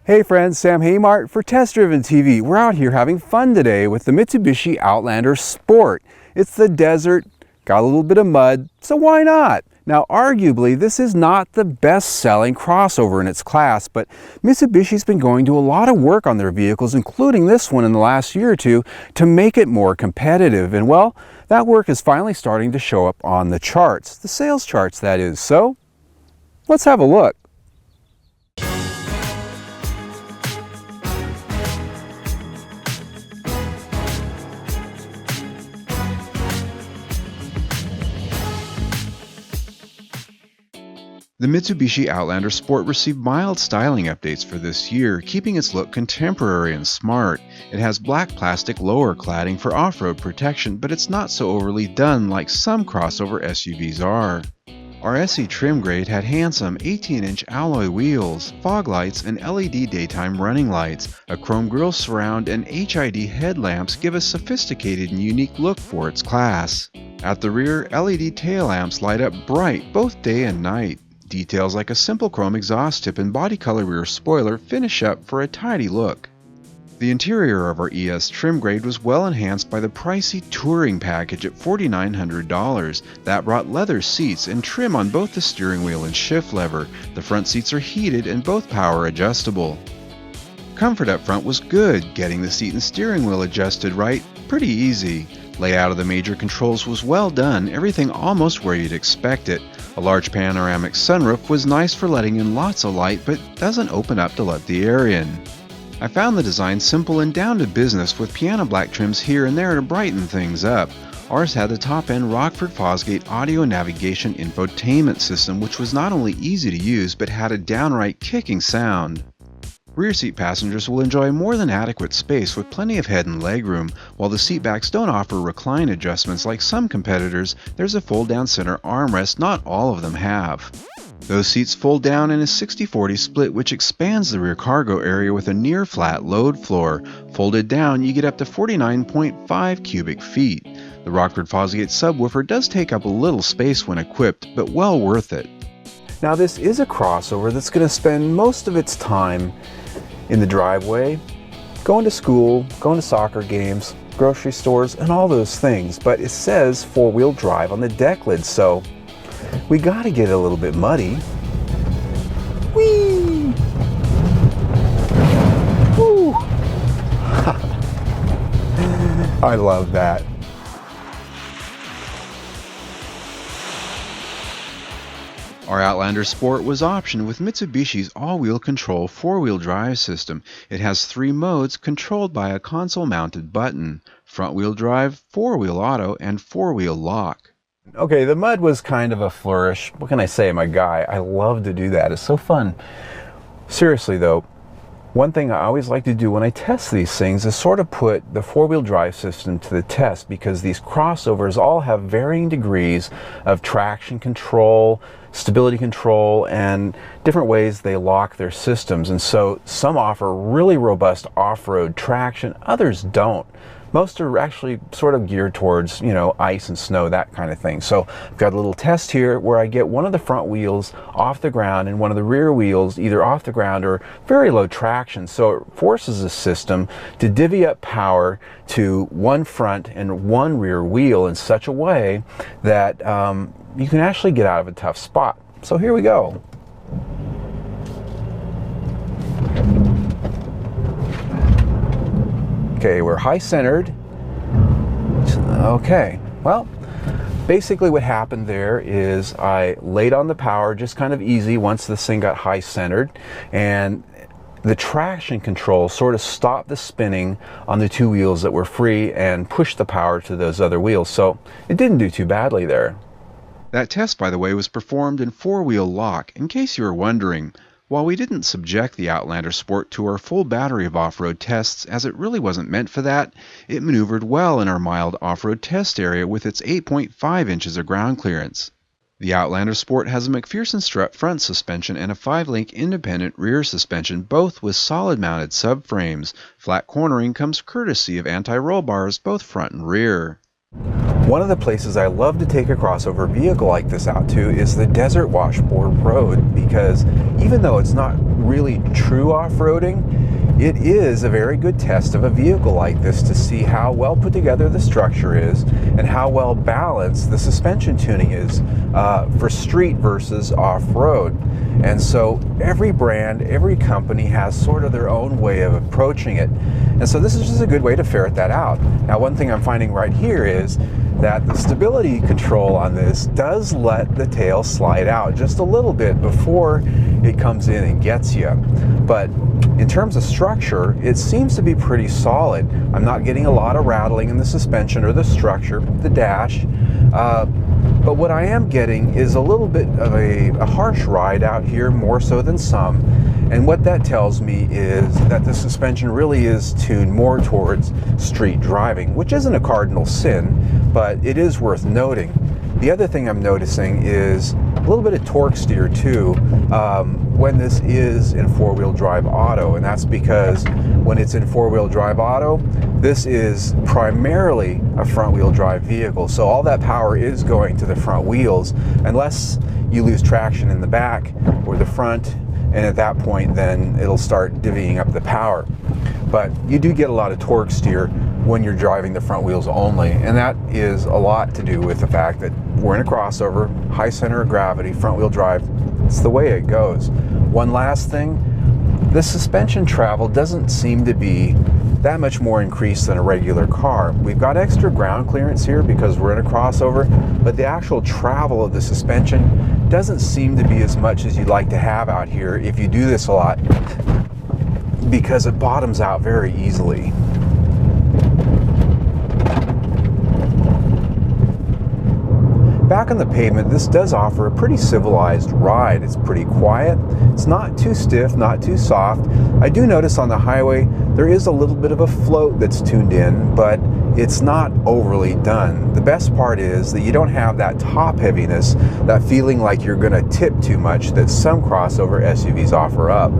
Hey friends, Sam Haymart for Test Driven TV. We're out here having fun today with the Mitsubishi Outlander Sport. It's the desert, got a little bit of mud, so why not? Now arguably this is not the best-selling crossover in its class, but Mitsubishi's been going to a lot of work on their vehicles, including this one in the last year or two, to make it more competitive. And well, that work is finally starting to show up on the charts, the sales charts that is. So let's have a look. The Mitsubishi Outlander Sport received mild styling updates for this year, keeping its look contemporary and smart. It has black plastic lower cladding for off-road protection, but it's not so overly done like some crossover SUVs are. Our SE trim grade had handsome 18-inch alloy wheels, fog lights, and LED daytime running lights. A chrome grille surround and HID headlamps give a sophisticated and unique look for its class. At the rear, LED tail lamps light up bright both day and night. Details like a simple chrome exhaust tip and body color rear spoiler finish up for a tidy look. The interior of our ES trim grade was well enhanced by the pricey touring package at $4,900. That brought leather seats and trim on both the steering wheel and shift lever. The front seats are heated and both power adjustable. Comfort up front was good, getting the seat and steering wheel adjusted right, pretty easy. Layout of the major controls was well done, everything almost where you'd expect it. A large panoramic sunroof was nice for letting in lots of light, but doesn't open up to let the air in. I found the design simple and down to business with piano black trims here and there to brighten things up. Ours had the top-end Rockford Fosgate audio navigation infotainment system, which was not only easy to use, but had a downright kicking sound. Rear seat passengers will enjoy more than adequate space with plenty of head and leg room. While the seatbacks don't offer recline adjustments like some competitors, there's a fold-down center armrest not all of them have. Those seats fold down in a 60-40 split, which expands the rear cargo area with a near-flat load floor. Folded down, you get up to 49.5 cubic feet. The Rockford Fosgate subwoofer does take up a little space when equipped, but well worth it. Now this is a crossover that's going to spend most of its time in the driveway, going to school, going to soccer games, grocery stores, and all those things. But it says four-wheel drive on the deck lid, so we got to get it a little bit muddy. Whee! Woo! I love that. Our Outlander Sport was optioned with Mitsubishi's all-wheel control four-wheel drive system. It has 3 modes controlled by a console-mounted button: front-wheel drive, four-wheel auto, and four-wheel lock. Okay, the mud was kind of a flourish. What can I say, my guy? I love to do that. It's so fun. Seriously though, one thing I always like to do when I test these things is sort of put the four-wheel drive system to the test, because these crossovers all have varying degrees of traction control, stability control, and different ways they lock their systems. And so some offer really robust off-road traction, others don't. Most are actually sort of geared towards, ice and snow, that kind of thing. So I've got a little test here where I get one of the front wheels off the ground and one of the rear wheels either off the ground or very low traction. So it forces the system to divvy up power to one front and one rear wheel in such a way that you can actually get out of a tough spot. So here we go. Okay, we're high centered. Okay, well, basically what happened there is I laid on the power just kind of easy once this thing got high centered, and the traction control sort of stopped the spinning on the 2 wheels that were free and pushed the power to those other wheels. So it didn't do too badly there. That test, by the way, was performed in four-wheel lock, in case you were wondering. While we didn't subject the Outlander Sport to our full battery of off-road tests, as it really wasn't meant for that, it maneuvered well in our mild off-road test area with its 8.5 inches of ground clearance. The Outlander Sport has a McPherson strut front suspension and a 5-link independent rear suspension, both with solid-mounted subframes. Flat cornering comes courtesy of anti-roll bars, both front and rear. One of the places I love to take a crossover vehicle like this out to is the desert washboard road, because even though it's not really true off-roading, it is a very good test of a vehicle like this to see how well put together the structure is and how well balanced the suspension tuning is for street versus off-road. And so every brand, every company has sort of their own way of approaching it. And so this is just a good way to ferret that out. Now, one thing I'm finding right here is that the stability control on this does let the tail slide out just a little bit before it comes in and gets you. But in terms of structure, it seems to be pretty solid. I'm not getting a lot of rattling in the suspension or the structure, the dash. But what I am getting is a little bit of a harsh ride out here, more so than some. And what that tells me is that the suspension really is tuned more towards street driving, which isn't a cardinal sin, but it is worth noting. The other thing I'm noticing is a little bit of torque steer too when this is in four-wheel drive auto, and that's because when it's in four-wheel drive auto, this is primarily a front-wheel drive vehicle, so all that power is going to the front wheels unless you lose traction in the back or the front, and at that point then it'll start divvying up the power. But you do get a lot of torque steer when you're driving the front wheels only, and that is a lot to do with the fact that we're in a crossover, high center of gravity, front wheel drive. It's the way it goes. One last thing, the suspension travel doesn't seem to be that much more increased than a regular car. We've got extra ground clearance here because we're in a crossover, but the actual travel of the suspension doesn't seem to be as much as you'd like to have out here if you do this a lot, because it bottoms out very easily. Back on the pavement, this does offer a pretty civilized ride. It's pretty quiet. It's not too stiff, not too soft. I do notice on the highway there is a little bit of a float that's tuned in, but it's not overly done. The best part is that you don't have that top heaviness, that feeling like you're going to tip too much that some crossover SUVs offer up.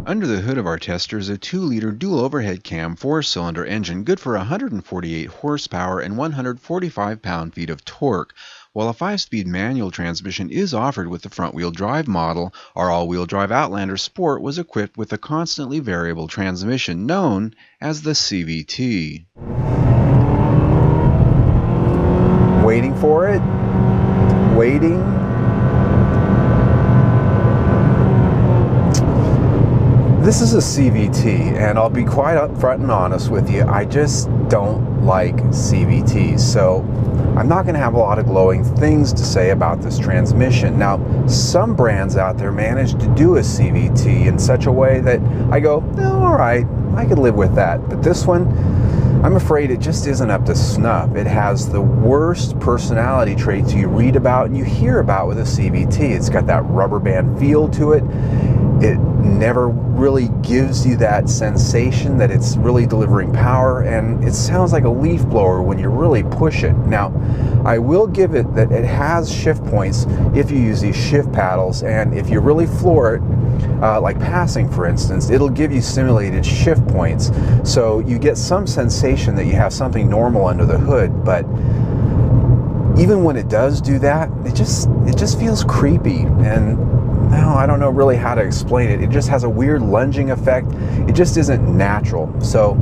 Under the hood of our tester is a 2-liter dual overhead cam 4-cylinder engine good for 148 horsepower and 145 pound-feet of torque. While a 5-speed manual transmission is offered with the front-wheel drive model, our all-wheel drive Outlander Sport was equipped with a constantly variable transmission known as the CVT. Waiting for it. Waiting. This is a CVT, and I'll be quite upfront and honest with you, I just don't like CVTs, so I'm not going to have a lot of glowing things to say about this transmission. Now, some brands out there manage to do a CVT in such a way that I go, oh, all right, I could live with that, but this one, I'm afraid it just isn't up to snuff. It has the worst personality traits you read about and you hear about with a CVT. It's got that rubber band feel to it. It never really gives you that sensation that it's really delivering power, and it sounds like a leaf blower when you really push it. Now, I will give it that it has shift points if you use these shift paddles, and if you really floor it, like passing for instance, it'll give you simulated shift points. So you get some sensation that you have something normal under the hood, but even when it does do that, it just feels creepy, and no, I don't know really how to explain it. It just has a weird lunging effect. It just isn't natural. So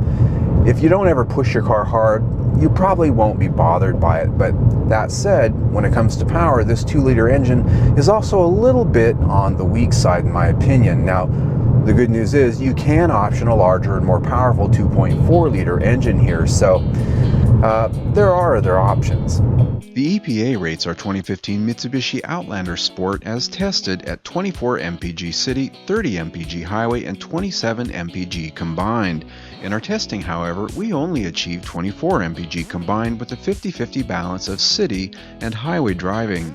if you don't ever push your car hard, you probably won't be bothered by it. But that said, when it comes to power, this 2-liter engine is also a little bit on the weak side in my opinion. Now, the good news is you can option a larger and more powerful 2.4-liter engine here. So there are other options. The EPA rates our 2015 Mitsubishi Outlander Sport as tested at 24 mpg city, 30 mpg highway, and 27 mpg combined. In our testing, however, we only achieved 24 mpg combined with a 50-50 balance of city and highway driving.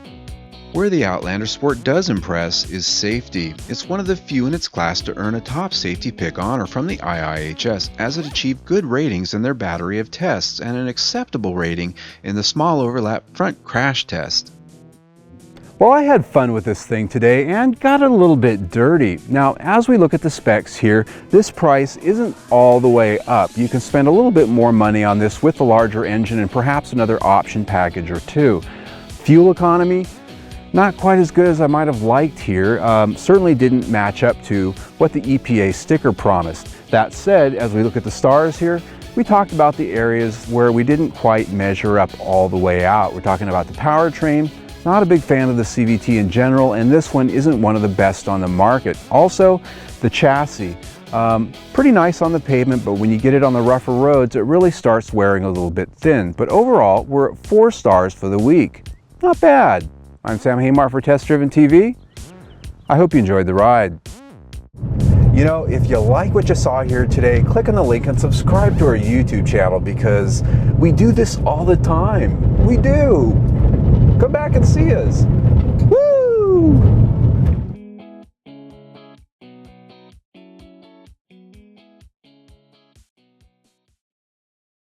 Where the Outlander Sport does impress is safety. It's one of the few in its class to earn a top safety pick honor from the IIHS, as it achieved good ratings in their battery of tests and an acceptable rating in the small overlap front crash test. Well, I had fun with this thing today and got it a little bit dirty. Now, as we look at the specs here, this price isn't all the way up. You can spend a little bit more money on this with the larger engine and perhaps another option package or two. Fuel economy? Not quite as good as I might have liked here. Certainly didn't match up to what the EPA sticker promised. That said, as we look at the stars here, we talked about the areas where we didn't quite measure up all the way out. We're talking about the powertrain. Not a big fan of the CVT in general, and this one isn't one of the best on the market. Also, the chassis. Pretty nice on the pavement, but when you get it on the rougher roads, it really starts wearing a little bit thin. But overall, we're at 4 stars for the week. Not bad. I'm Sam Haymart for Test Driven TV. I hope you enjoyed the ride. You know, if you like what you saw here today, click on the link and subscribe to our YouTube channel because we do this all the time. We do. Come back and see us.